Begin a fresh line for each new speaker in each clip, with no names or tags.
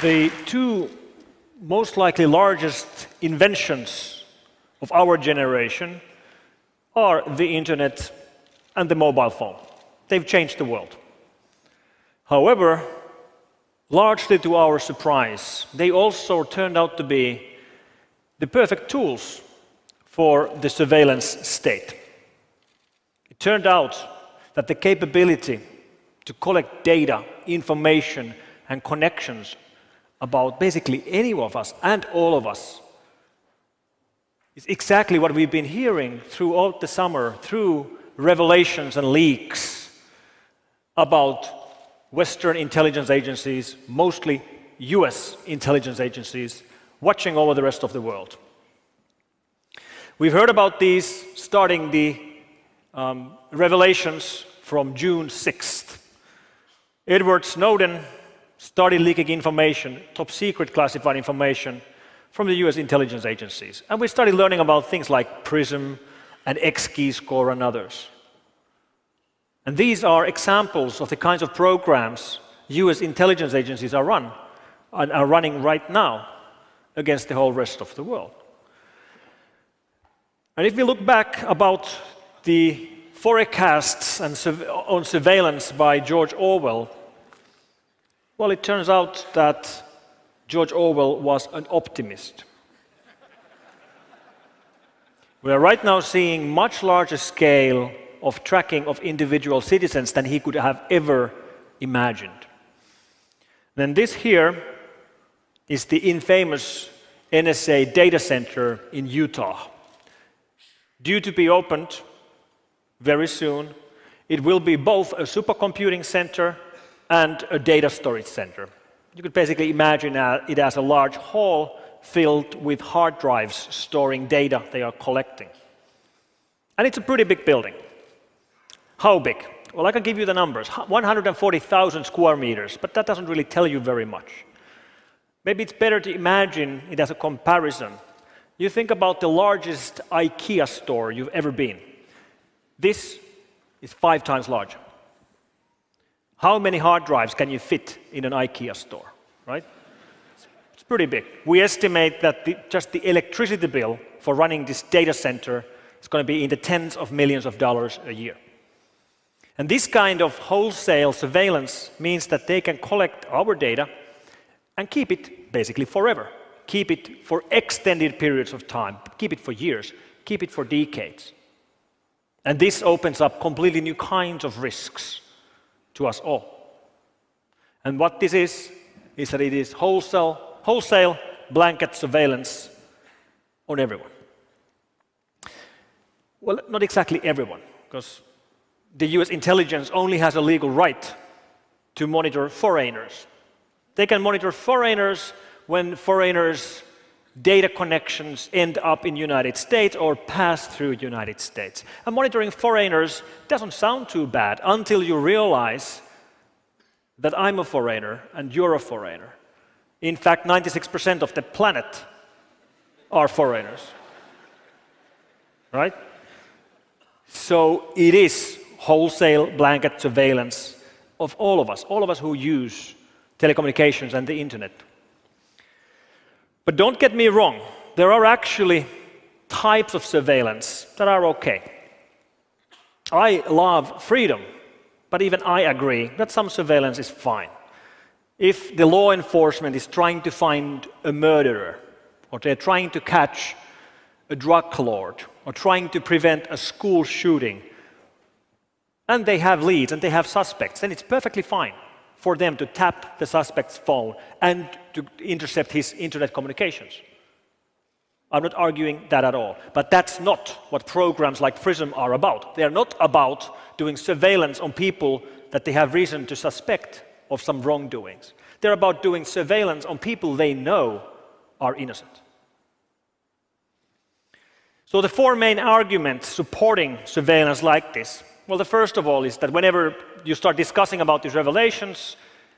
The two most likely largest inventions of our generation are the internet and the mobile phone. They've changed the world. However, largely to our surprise, they also turned out to be the perfect tools for the surveillance state. It turned out that the capability to collect data, information, and connections about basically any of us and all of us is exactly what we've been hearing throughout the summer through revelations and leaks about Western intelligence agencies, mostly US intelligence agencies, watching over the rest of the world. We've heard about these starting the revelations from June 6th. Edward Snowden started leaking information, top secret classified information, from the US intelligence agencies. And we started learning about things like PRISM and X-Keyscore and others. And these are examples of the kinds of programs US intelligence agencies are running right now against the whole rest of the world. And if we look back about the forecasts on surveillance by George Orwell, well, it turns out that George Orwell was an optimist. We are right now seeing much larger scale of tracking of individual citizens than he could have ever imagined. Then this here is the infamous NSA data center in Utah. Due to be opened very soon, it will be both a supercomputing center and a data storage center. You could basically imagine it as a large hall filled with hard drives storing data they are collecting. And it's a pretty big building. How big? Well, I can give you the numbers. 140,000 square meters, but that doesn't really tell you very much. Maybe it's better to imagine it as a comparison. You think about the largest IKEA store you've ever been. This is 5 times larger. How many hard drives can you fit in an IKEA store, right? It's pretty big. We estimate that just the electricity bill for running this data center is going to be in the tens of millions of dollars a year. And this kind of wholesale surveillance means that they can collect our data and keep it basically forever. Keep it for extended periods of time. Keep it for years. Keep it for decades. And this opens up completely new kinds of risks to us all. And what this is that it is wholesale blanket surveillance on everyone. Well, not exactly everyone, because the US intelligence only has a legal right to monitor foreigners. They can monitor foreigners when foreigners' data connections end up in the United States or pass through the United States. And monitoring foreigners doesn't sound too bad until you realize that I'm a foreigner and you're a foreigner. In fact, 96% of the planet are foreigners. Right? So it is wholesale blanket surveillance of all of us who use telecommunications and the internet. But don't get me wrong, there are actually types of surveillance that are okay. I love freedom, but even I agree that some surveillance is fine. If the law enforcement is trying to find a murderer, or they're trying to catch a drug lord, or trying to prevent a school shooting, and they have leads and they have suspects, then it's perfectly fine for them to tap the suspect's phone and to intercept his internet communications. I'm not arguing that at all. But that's not what programs like PRISM are about. They are not about doing surveillance on people that they have reason to suspect of some wrongdoings. They're about doing surveillance on people they know are innocent. So the 4 main arguments supporting surveillance like this. Well, the first of all is that whenever you start discussing about these revelations,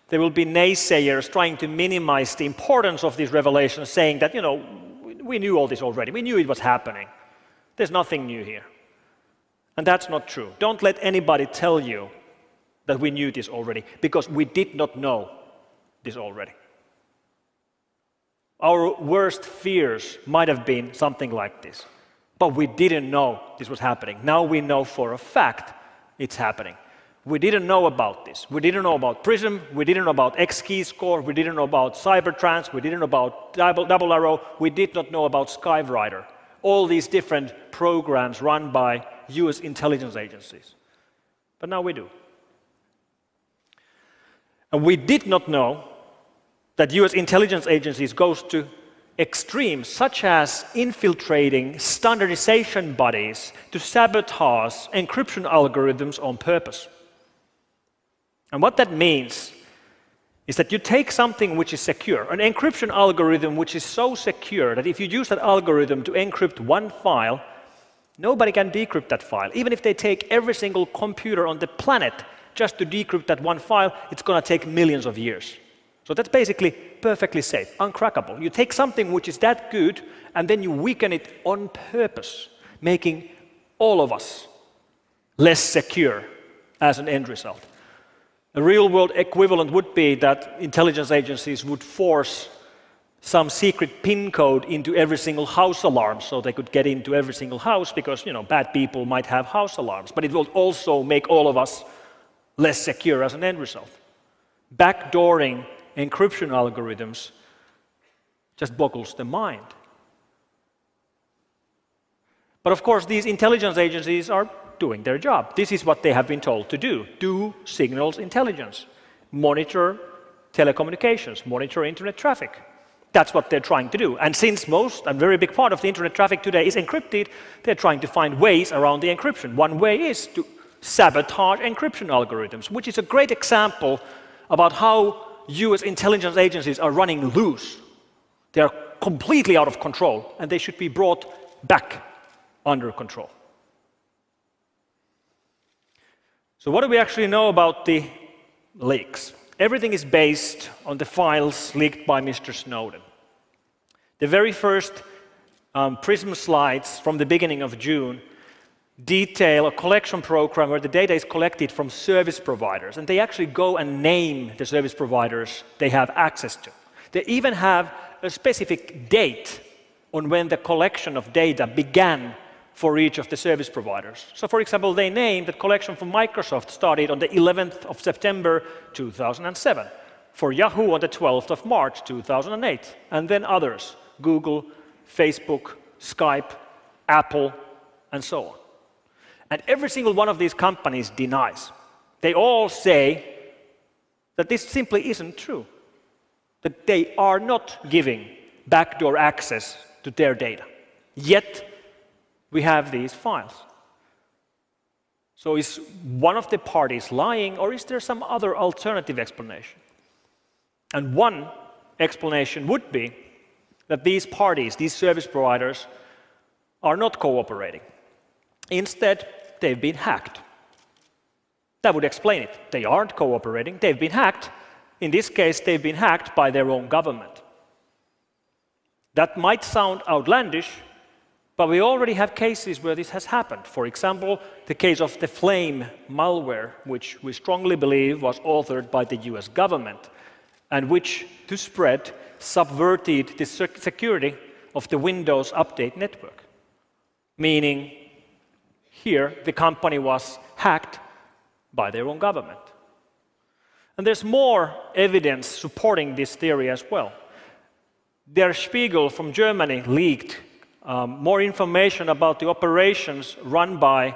there will be naysayers trying to minimize the importance of these revelations, saying that, you know, we knew all this already. We knew it was happening. There's nothing new here. And that's not true. Don't let anybody tell you that we knew this already, because we did not know this already. Our worst fears might have been something like this. But we didn't know this was happening. Now we know for a fact it's happening. We didn't know about this. We didn't know about PRISM. We didn't know about X-key score. We didn't know about Cybertrans. We didn't know about Double Arrow. We did not know about Skyrider. All these different programs run by US intelligence agencies. But now we do. And we did not know that US intelligence agencies goes to extremes such as infiltrating standardization bodies to sabotage encryption algorithms on purpose. And what that means is that you take something which is secure, an encryption algorithm which is so secure that if you use that algorithm to encrypt one file, nobody can decrypt that file. Even if they take every single computer on the planet just to decrypt that one file, it's going to take millions of years. So that's basically perfectly safe, uncrackable. You take something which is that good and then you weaken it on purpose, making all of us less secure as an end result. A real-world equivalent would be that intelligence agencies would force some secret PIN code into every single house alarm so they could get into every single house because, bad people might have house alarms. But it will also make all of us less secure as an end result. Backdooring encryption algorithms just boggles the mind. But of course, these intelligence agencies are doing their job. This is what they have been told to do. Do signals intelligence. Monitor telecommunications. Monitor internet traffic. That's what they're trying to do. And since most and very big part of the internet traffic today is encrypted, they're trying to find ways around the encryption. One way is to sabotage encryption algorithms, which is a great example about how US intelligence agencies are running loose. They are completely out of control, and they should be brought back under control. So what do we actually know about the leaks? Everything is based on the files leaked by Mr. Snowden. The very first PRISM slides from the beginning of June detail a collection program where the data is collected from service providers, and they actually go and name the service providers they have access to. They even have a specific date on when the collection of data began for each of the service providers. So for example, they named that collection from Microsoft started on the 11th of September 2007, for Yahoo on the 12th of March 2008, and then others, Google, Facebook, Skype, Apple, and so on. And every single one of these companies denies. They all say that this simply isn't true, that they are not giving backdoor access to their data. Yet, we have these files. So is one of the parties lying, or is there some other alternative explanation? And one explanation would be that these parties, these service providers, are not cooperating. Instead, they've been hacked. That would explain it. They aren't cooperating, they've been hacked. In this case, they've been hacked by their own government. That might sound outlandish, but we already have cases where this has happened. For example, the case of the Flame malware, which we strongly believe was authored by the US government, and which, to spread, subverted the security of the Windows Update network. Meaning, here, the company was hacked by their own government. And there's more evidence supporting this theory as well. Der Spiegel from Germany leaked more information about the operations run by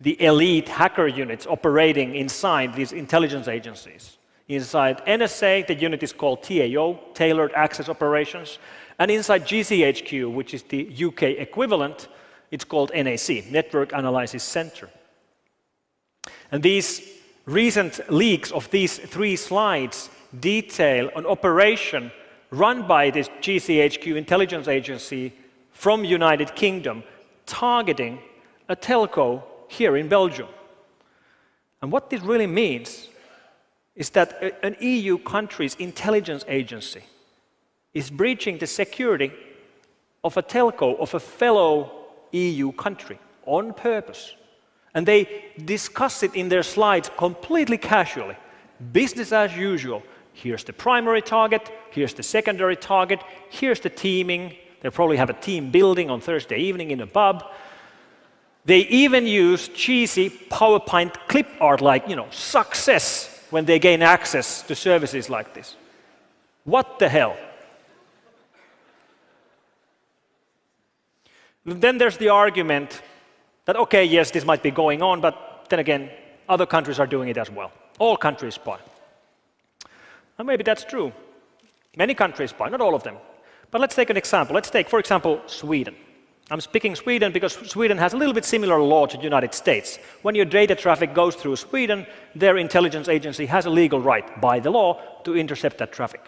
the elite hacker units operating inside these intelligence agencies. Inside NSA, the unit is called TAO, Tailored Access Operations, and inside GCHQ, which is the UK equivalent, it's called NAC, Network Analysis Center. And these recent leaks of these 3 slides detail an operation run by this GCHQ intelligence agency from United Kingdom targeting a telco here in Belgium. And what this really means is that an EU country's intelligence agency is breaching the security of a telco of a fellow EU country on purpose. And they discuss it in their slides completely casually. Business as usual. Here's the primary target, here's the secondary target, here's the teaming. They probably have a team building on Thursday evening in a pub. They even use cheesy PowerPoint clip art like, success when they gain access to services like this. What the hell? Then there's the argument that, okay, yes, this might be going on, but then again, other countries are doing it as well. All countries spy. And maybe that's true. Many countries spy, not all of them. But let's take an example. Let's take, for example, Sweden. I'm speaking Sweden because Sweden has a little bit similar law to the United States. When your data traffic goes through Sweden, their intelligence agency has a legal right, by the law, to intercept that traffic.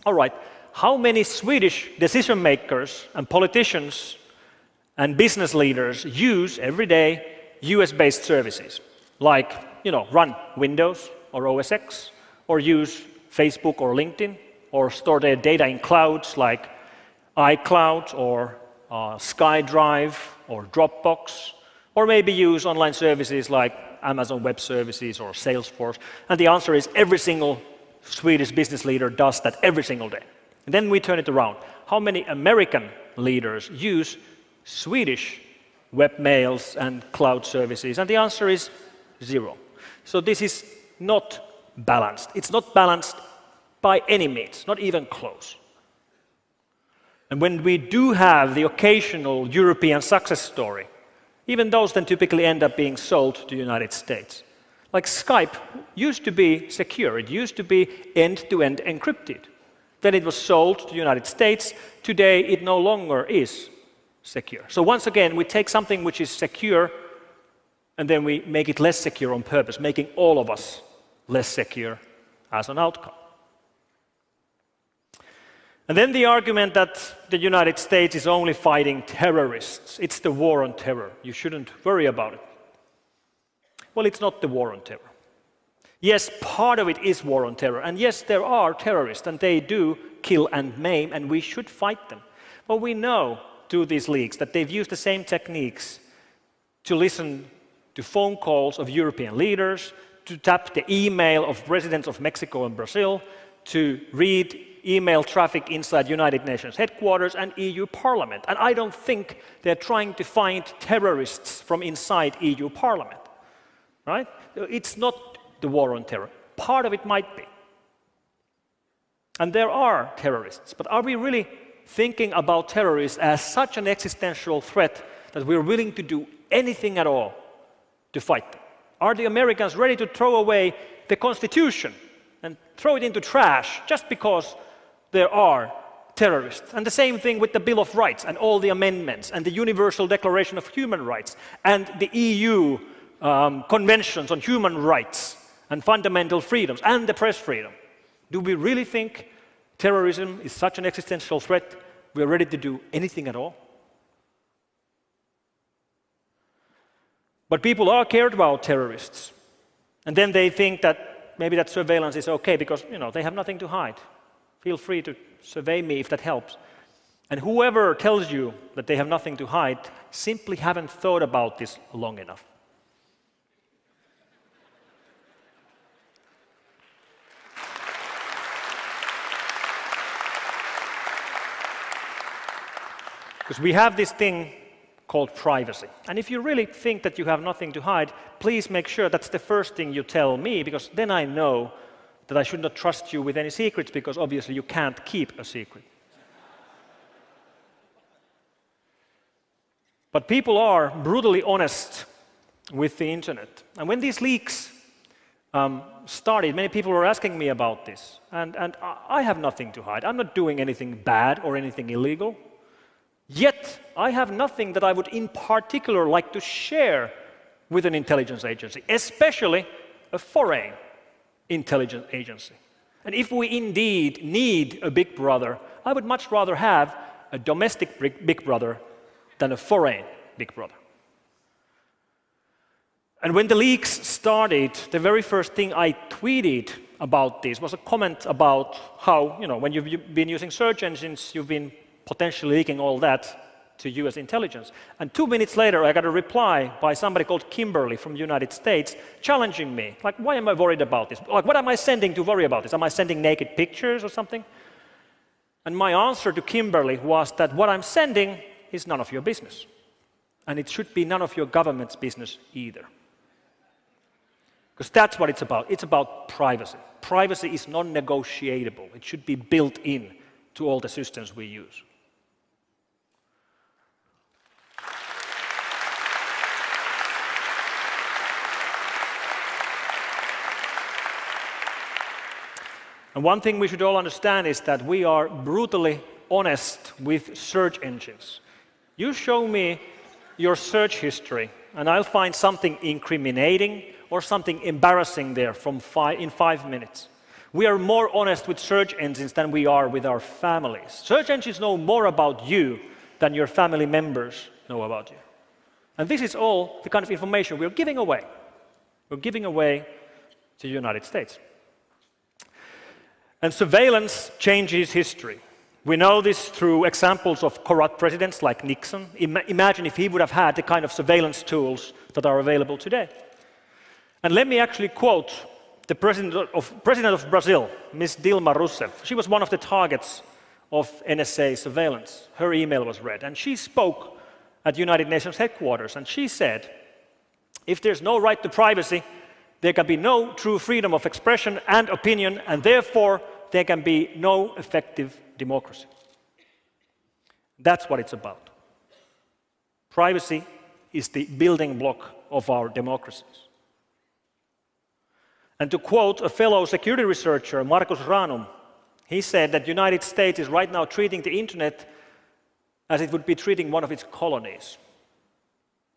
All right, how many Swedish decision makers and politicians and business leaders use every day US-based services, like, run Windows or OS X, or use Facebook or LinkedIn, or store their data in clouds like iCloud or SkyDrive or Dropbox, or maybe use online services like Amazon Web Services or Salesforce? And the answer is every single Swedish business leader does that every single day. And then we turn it around. How many American leaders use Swedish webmails and cloud services? And the answer is 0. So this is not balanced. It's not balanced by any means, not even close. And when we do have the occasional European success story, even those then typically end up being sold to the United States. Like Skype used to be secure. It used to be end-to-end encrypted. Then it was sold to the United States. Today, it no longer is secure. So once again, we take something which is secure and then we make it less secure on purpose, making all of us less secure as an outcome. And then the argument that the United States is only fighting terrorists. It's the war on terror. You shouldn't worry about it. Well, it's not the war on terror. Yes, part of it is war on terror. And yes, there are terrorists, and they do kill and maim, and we should fight them. But we know through these leaks that they've used the same techniques to listen to phone calls of European leaders, to tap the email of presidents of Mexico and Brazil, to read email traffic inside United Nations headquarters and EU Parliament. And I don't think they're trying to find terrorists from inside EU Parliament. Right? It's not the war on terror. Part of it might be. And there are terrorists. But are we really thinking about terrorists as such an existential threat that we're willing to do anything at all to fight them? Are the Americans ready to throw away the Constitution and throw it into trash just because there are terrorists? And the same thing with the Bill of Rights and all the amendments and the Universal Declaration of Human Rights and the EU conventions on human rights and fundamental freedoms and the press freedom. Do we really think terrorism is such an existential threat we're ready to do anything at all? But people are cared about terrorists. And then they think that maybe that surveillance is okay because, they have nothing to hide. Feel free to survey me if that helps. And whoever tells you that they have nothing to hide simply haven't thought about this long enough. Because we have this thing called privacy. And if you really think that you have nothing to hide, please make sure that's the first thing you tell me, because then I know that I should not trust you with any secrets, because obviously you can't keep a secret. But people are brutally honest with the internet. And when these leaks started, many people were asking me about this. And I have nothing to hide. I'm not doing anything bad or anything illegal. Yet, I have nothing that I would in particular like to share with an intelligence agency, especially a foreign intelligence agency. And if we indeed need a big brother, I would much rather have a domestic big brother than a foreign big brother. And when the leaks started, the very first thing I tweeted about this was a comment about how, when you've been using search engines, you've been potentially leaking all that. to US intelligence. And 2 minutes later, I got a reply by somebody called Kimberly from the United States challenging me. Like, why am I worried about this? Like, what am I sending to worry about this? Am I sending naked pictures or something? And my answer to Kimberly was that what I'm sending is none of your business. And it should be none of your government's business either. Because that's what it's about. It's about privacy. Privacy is non-negotiable. It should be built in to all the systems we use. And one thing we should all understand is that we are brutally honest with search engines. You show me your search history, and I'll find something incriminating or something embarrassing there in 5 minutes. We are more honest with search engines than we are with our families. Search engines know more about you than your family members know about you. And this is all the kind of information we're giving away. We're giving away to the United States. And surveillance changes history. We know this through examples of corrupt presidents like Nixon. Imagine if he would have had the kind of surveillance tools that are available today. And let me actually quote the President of Brazil, Ms. Dilma Rousseff. She was one of the targets of NSA surveillance. Her email was read, and she spoke at the United Nations headquarters, and she said, if there's no right to privacy, there can be no true freedom of expression and opinion, and therefore there can be no effective democracy. That's what it's about. Privacy is the building block of our democracies. And to quote a fellow security researcher, Marcus Ranum, he said that the United States is right now treating the internet as it would be treating one of its colonies.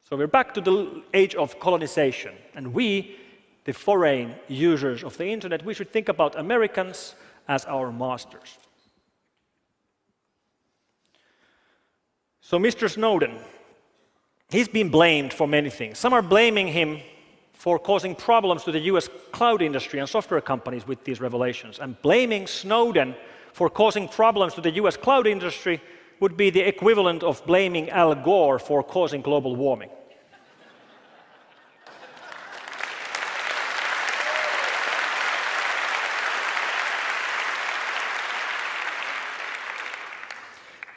So we're back to the age of colonization, and we, the foreign users of the internet, we should think about Americans as our masters. So Mr. Snowden, he's been blamed for many things. Some are blaming him for causing problems to the US cloud industry and software companies with these revelations. And blaming Snowden for causing problems to the US cloud industry would be the equivalent of blaming Al Gore for causing global warming.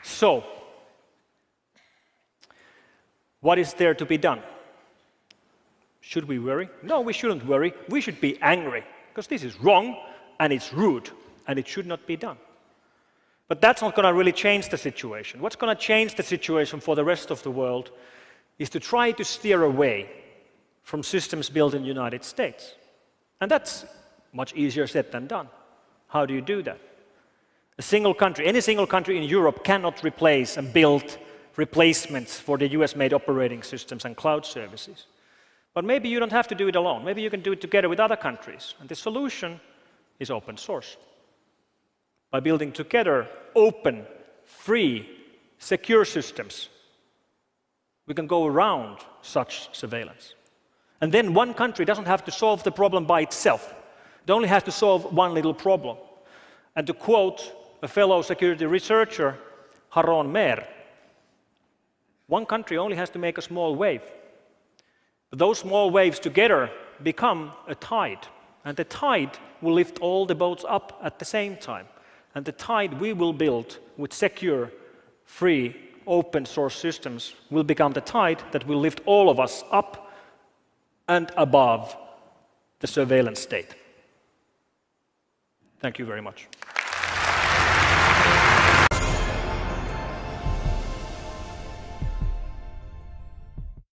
So, what is there to be done? Should we worry? No, we shouldn't worry. We should be angry, because this is wrong, and it's rude, and it should not be done. But that's not going to really change the situation. What's going to change the situation for the rest of the world is to try to steer away from systems built in the United States. And that's much easier said than done. How do you do that? A single country, any single country in Europe cannot replace and build replacements for the US-made operating systems and cloud services. But maybe you don't have to do it alone. Maybe you can do it together with other countries. And the solution is open source. By building together open, free, secure systems, we can go around such surveillance. And then one country doesn't have to solve the problem by itself. It only has to solve one little problem. And to quote a fellow security researcher, Haron Mer, one country only has to make a small wave. But those small waves together become a tide. And the tide will lift all the boats up at the same time. And the tide we will build with secure, free, open source systems will become the tide that will lift all of us up and above the surveillance state. Thank you very much.